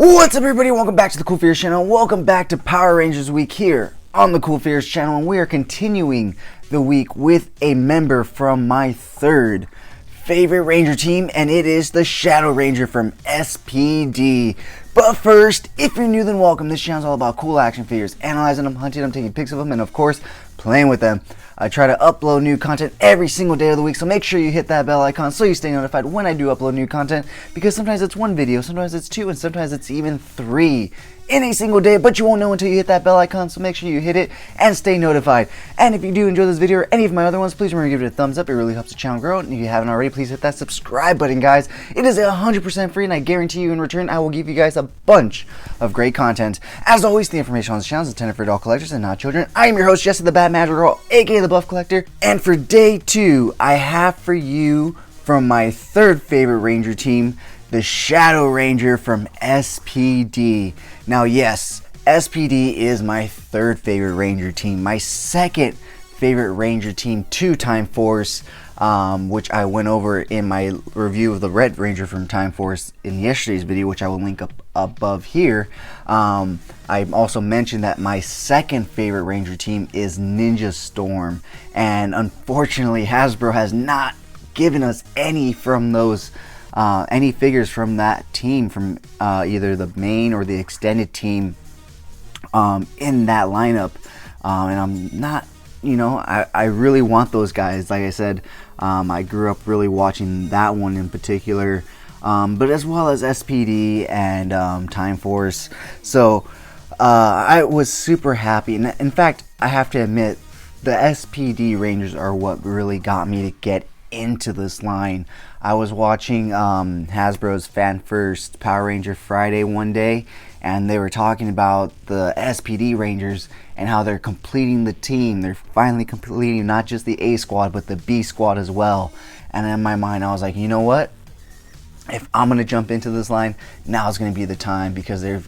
What's up, everybody? Welcome back to the CoolFigurez channel. Welcome back to Power Rangers Week here on the CoolFigurez channel, and we are continuing the week with a member from my third favorite Ranger team, and it is the Shadow Ranger from SPD. But first, if you're new, then welcome. This channel is all about cool action figures, analyzing them, hunting them, taking pics of them, and of course, playing with them. I try to upload new content every single day of the week, so make sure you hit that bell icon so you stay notified when I do upload new content, because sometimes it's one video, sometimes it's two, and sometimes it's even three in a single day, but you won't know until you hit that bell icon, so make sure you hit it and stay notified. And if you do enjoy this video or any of my other ones, please remember to give it a thumbs up. It really helps the channel grow, and if you haven't already, please hit that subscribe button, guys. It is 100% free, and I guarantee you in return, I will give you guys a bunch of great content. As always, the information on this channel is intended for adult collectors and not children. I am your host, Jesse the Bat Magic Girl, aka the Buff Collector, and for day 2, I have for you from my third favorite Ranger team, the Shadow Ranger from SPD. Now, yes, SPD is my third favorite Ranger team. My second favorite Ranger team, to Time Force, which I went over in my review of the Red Ranger from Time Force in yesterday's video, which I will link up above here. I also mentioned that my second favorite Ranger team is Ninja Storm, and unfortunately Hasbro has not given us any from those any figures from that team, from either the main or the extended team in that lineup, and I'm not, I really want those guys. Like I said, I grew up really watching that one in particular, but as well as SPD and Time Force. So I was super happy, and in fact, I have to admit, the SPD Rangers are what really got me to get into this line. I was watching Hasbro's Fan First Power Ranger Friday one day, and they were talking about the SPD Rangers and how they're completing the team. They're finally completing not just the A squad, but the B squad as well. And in my mind, I was like, you know what? If I'm going to jump into this line, now is going to be the time, because they're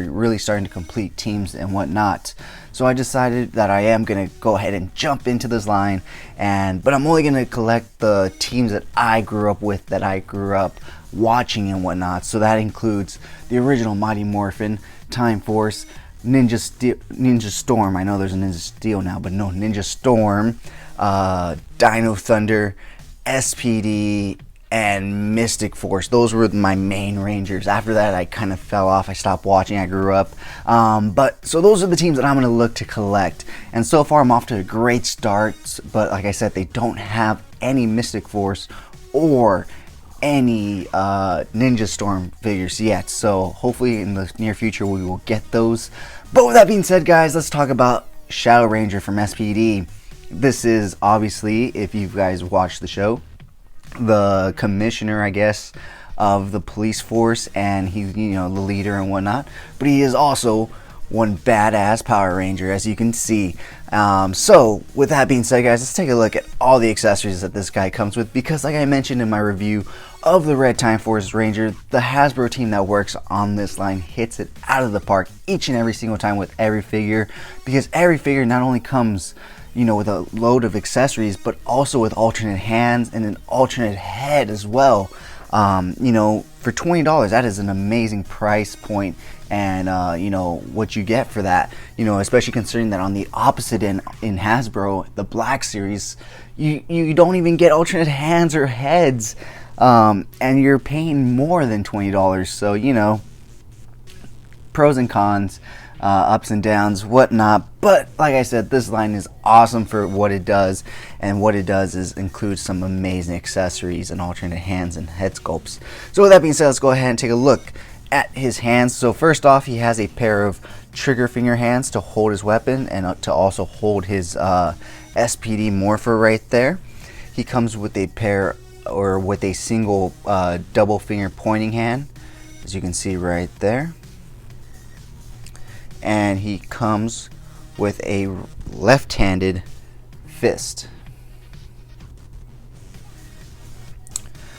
really starting to complete teams and whatnot. So I decided that I am going to go ahead and jump into this line, but I'm only going to collect the teams that I grew up with, that I grew up watching and whatnot. So that includes the original Mighty Morphin, Time Force, Ninja Storm. I know there's a Ninja Steel now, but no, Ninja Storm, Dino Thunder, SPD, and Mystic Force. Those were my main Rangers. After that, I kind of fell off. I stopped watching. I grew up. But so those are the teams that I'm going to look to collect. And so far, I'm off to a great start. But like I said, they don't have any Mystic Force or any Ninja Storm figures yet. So hopefully in the near future, we will get those. But with that being said, guys, let's talk about Shadow Ranger from SPD. This is obviously, if you guys watched the show, the commissioner, I guess, of the police force, and he's, the leader and whatnot, but he is also one badass Power Ranger, as you can see. So with that being said, guys, let's take a look at all the accessories that this guy comes with, because like I mentioned in my review of the Red Time Force Ranger, the Hasbro team that works on this line hits it out of the park each and every single time with every figure, because every figure not only comes with a load of accessories, but also with alternate hands and an alternate head as well. For $20, that is an amazing price point, and what you get for that, especially considering that on the opposite end in Hasbro, the Black Series, you don't even get alternate hands or heads, and you're paying more than $20. So pros and cons, ups and downs, whatnot. But like I said, this line is awesome for what it does, and what it does is include some amazing accessories and alternate hands and head sculpts. So with that being said, let's go ahead and take a look at his hands. So first off, he has a pair of trigger finger hands to hold his weapon, and to also hold his SPD Morpher right there. He comes with a pair, or with a single double finger pointing hand, as you can see right there. And he comes with a left-handed fist.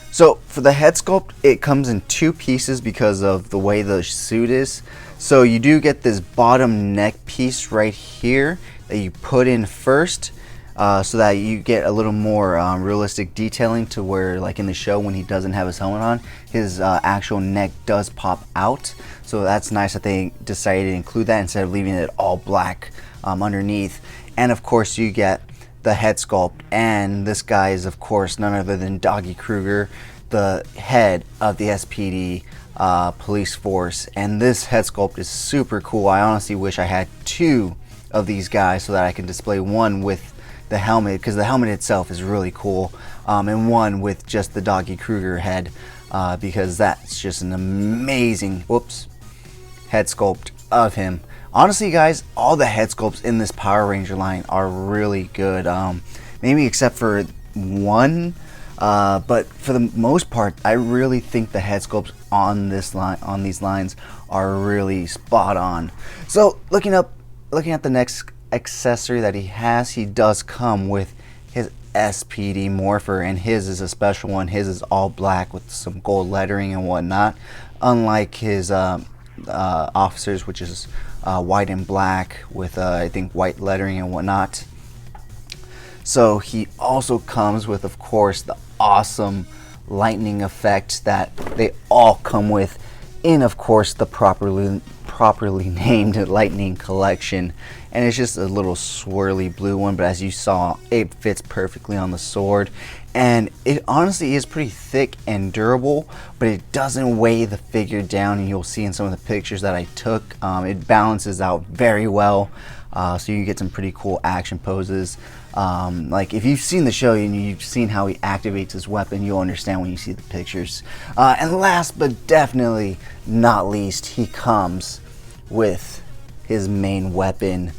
So for the head sculpt, it comes in 2 pieces because of the way the suit is. So you do get this bottom neck piece right here that you put in first, so that you get a little more realistic detailing, to where, like in the show, when he doesn't have his helmet on, his actual neck does pop out. So that's nice that they decided to include that instead of leaving it all black underneath. And of course you get the head sculpt, and this guy is of course none other than Doggy Kruger, the head of the SPD police force. And this head sculpt is super cool. I honestly wish I had two of these guys so that I can display one with the helmet, because the helmet itself is really cool, and one with just the Doggy Kruger head, because that's just an amazing head sculpt of him. Honestly guys, all the head sculpts in this Power Ranger line are really good, maybe except for one, but for the most part I really think the head sculpts on these lines are really spot on. So looking at the next accessory that he does come with his SPD morpher, and his is a special one. His is all black with some gold lettering and whatnot, unlike his officers, which is white and black with I think white lettering and whatnot. So he also comes with, of course, the awesome lightning effect that they all come with in, of course, the properly named Lightning collection. And it's just a little swirly blue one, but as you saw, it fits perfectly on the sword, and it honestly is pretty thick and durable, but it doesn't weigh the figure down, and you'll see in some of the pictures that I took, it balances out very well, so you get some pretty cool action poses. Like if you've seen the show and you've seen how he activates his weapon, you'll understand when you see the pictures. And last but definitely not least, he comes with his main weapon,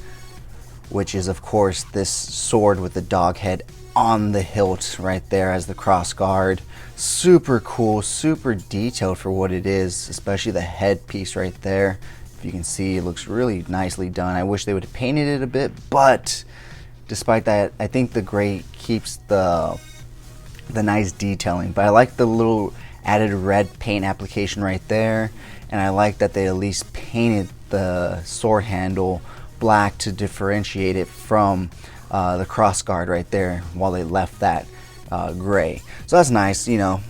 which is of course this sword with the dog head on the hilt right there as the cross guard. Super cool, super detailed for what it is, especially the headpiece right there. If you can see, it looks really nicely done. I wish they would have painted it a bit, but despite that, I think the gray keeps the nice detailing. But I like the little added red paint application right there, and I like that they at least painted the sword handle black to differentiate it from the cross guard right there, while they left that gray. So that's nice, you know.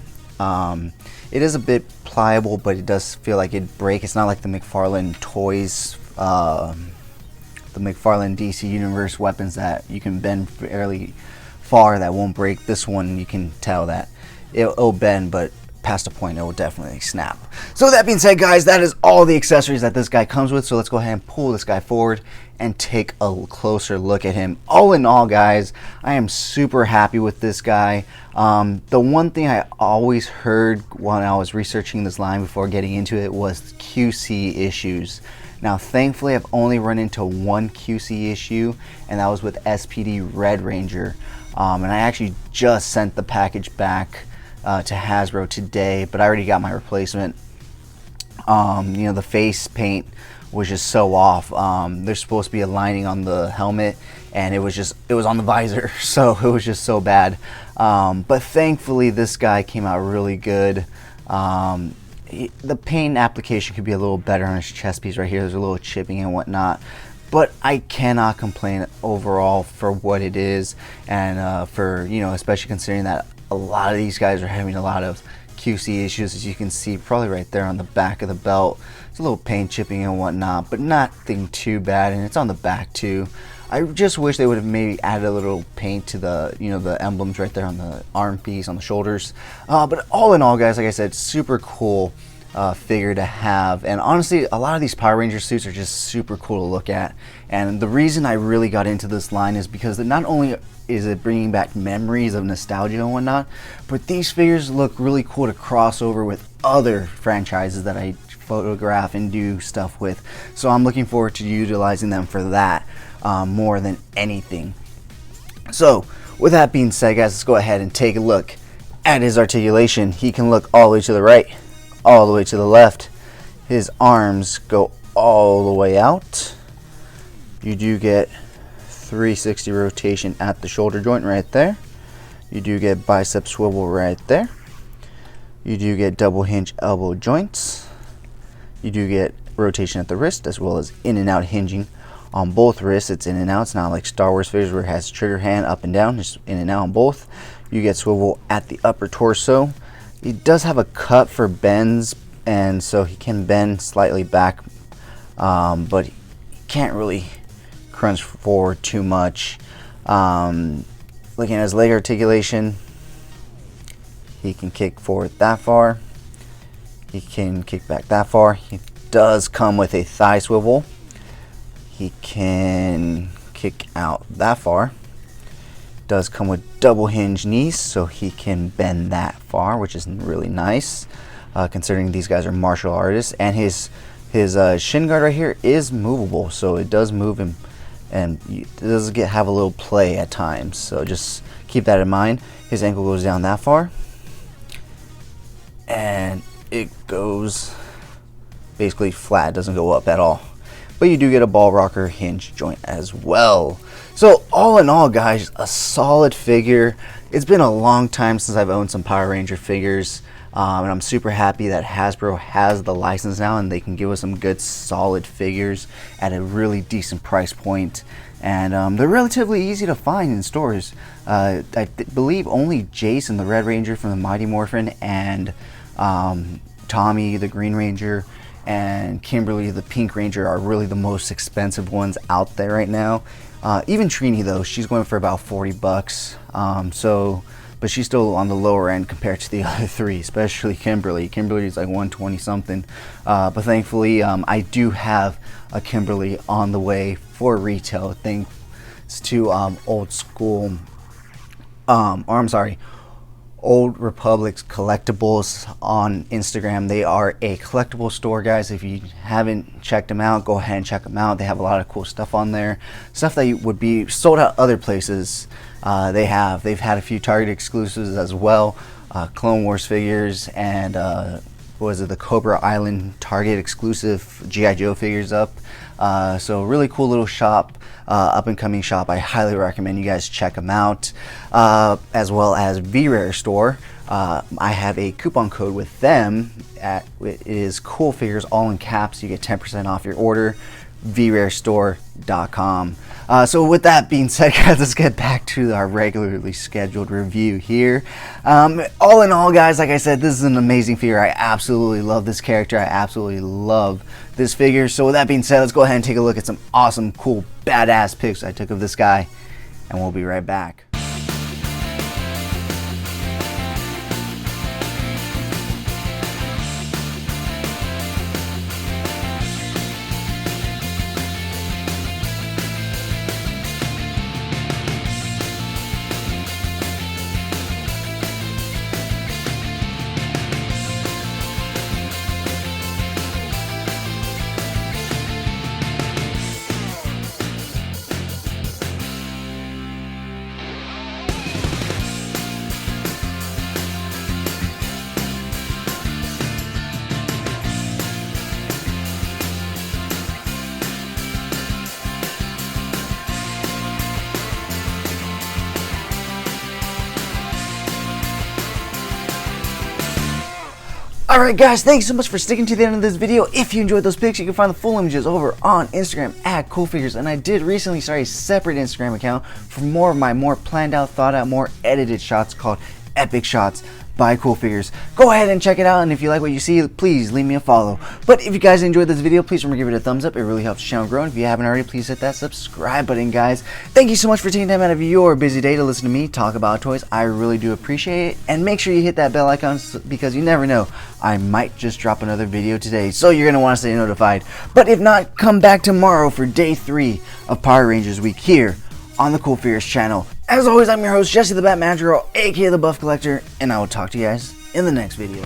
It is a bit pliable, but it does feel like it'd break. It's not like the McFarlane toys, the McFarlane DC Universe weapons that you can bend fairly far that won't break. This one, you can tell that it'll bend, but past a point it will definitely snap. So that being said guys, that is all the accessories that this guy comes with. So let's go ahead and pull this guy forward and take a closer look at him. All in all guys, I am super happy with this guy. The one thing I always heard when I was researching this line before getting into it was QC issues. Now thankfully I've only run into one QC issue, and that was with SPD Red Ranger, and I actually just sent the package back to Hasbro today, but I already got my replacement. You know, the face paint was just so off. There's supposed to be a lining on the helmet, and it was on the visor, so it was just so bad. But thankfully this guy came out really good. The paint application could be a little better on his chest piece right here. There's a little chipping and whatnot, but I cannot complain overall for what it is, and for, you know, especially considering that a lot of these guys are having a lot of QC issues, as you can see probably right there on the back of the belt. It's a little paint chipping and whatnot, but nothing too bad, and it's on the back too. I just wish they would have maybe added a little paint to the, you know, the emblems right there on the arm piece, on the shoulders. But all in all guys, like I said, super cool figure to have. And honestly, a lot of these Power Ranger suits are just super cool to look at. And the reason I really got into this line is because not only is it bringing back memories of nostalgia and whatnot, but these figures look really cool to cross over with other franchises that I photograph and do stuff with. So I'm looking forward to utilizing them for that more than anything. So with that being said guys, let's go ahead and take a look at his articulation. He can look all the way to the right, all the way to the left. His arms go all the way out. You do get 360 rotation at the shoulder joint right there. You do get bicep swivel right there. You do get double hinge elbow joints. You do get rotation at the wrist, as well as in and out hinging on both wrists. It's in and out. It's not like Star Wars figures where it has trigger hand up and down, just in and out on both. You get swivel at the upper torso. He does have a cut for bends, and so he can bend slightly back, but he can't really crunch forward too much. Looking at his leg articulation, he can kick forward that far. He can kick back that far. He does come with a thigh swivel. He can kick out that far. Does come with double hinge knees, so he can bend that far, which is really nice, considering these guys are martial artists. And his shin guard right here is movable, so it does move him, and it does have a little play at times. So just keep that in mind. His ankle goes down that far, and it goes basically flat. It doesn't go up at all. But you do get a ball rocker hinge joint as well. So all in all, guys, a solid figure. It's been a long time since I've owned some Power Ranger figures, and I'm super happy that Hasbro has the license now and they can give us some good solid figures at a really decent price point. And they're relatively easy to find in stores. I believe only Jason, the Red Ranger from the Mighty Morphin, and Tommy, the Green Ranger, and Kimberly, the Pink Ranger, are really the most expensive ones out there right now. Even Trini, though, she's going for about 40 bucks. But she's still on the lower end compared to the other three, especially Kimberly. Kimberly's like 120 something. But thankfully, I do have a Kimberly on the way for retail, thanks to Old Republic's Collectibles on Instagram. They are a collectible store, guys. If you haven't checked them out, go ahead and check them out. They have a lot of cool stuff on there, stuff that would be sold out other places. They've had a few Target exclusives as well, Clone Wars figures, and the Cobra Island Target exclusive G.I. Joe figures up. So really cool little shop, up and coming shop. I highly recommend you guys check them out, as well as V-Rare store. I have a coupon code with them. It is CoolFigurez, all in caps. You get 10% off your order. vrarestore.com. So with that being said, guys, let's get back to our regularly scheduled review here. All in all, guys, like I said, this is an amazing figure. I absolutely love this character. I absolutely love this figure. So with that being said, let's go ahead and take a look at some awesome, cool, badass pics I took of this guy, and we'll be right back. Alright guys, thanks so much for sticking to the end of this video. If you enjoyed those pics, you can find the full images over on Instagram at CoolFigurez. And I did recently start a separate Instagram account for more of my more planned out, thought out, more edited shots called Epic Shots by CoolFigurez. Go ahead and check it out, and if you like what you see, please leave me a follow. But if you guys enjoyed this video, please remember to give it a thumbs up. It really helps the channel grow. And if you haven't already, please hit that subscribe button, guys. Thank you so much for taking time out of your busy day to listen to me talk about toys. I really do appreciate it. And make sure you hit that bell icon, because you never know, I might just drop another video today, so you're going to want to stay notified. But if not, come back tomorrow for day 3 of Power Rangers Week here on the CoolFigurez channel. As always, I'm your host, Jesse the Bat Girl, aka the Buff Collector, and I will talk to you guys in the next video.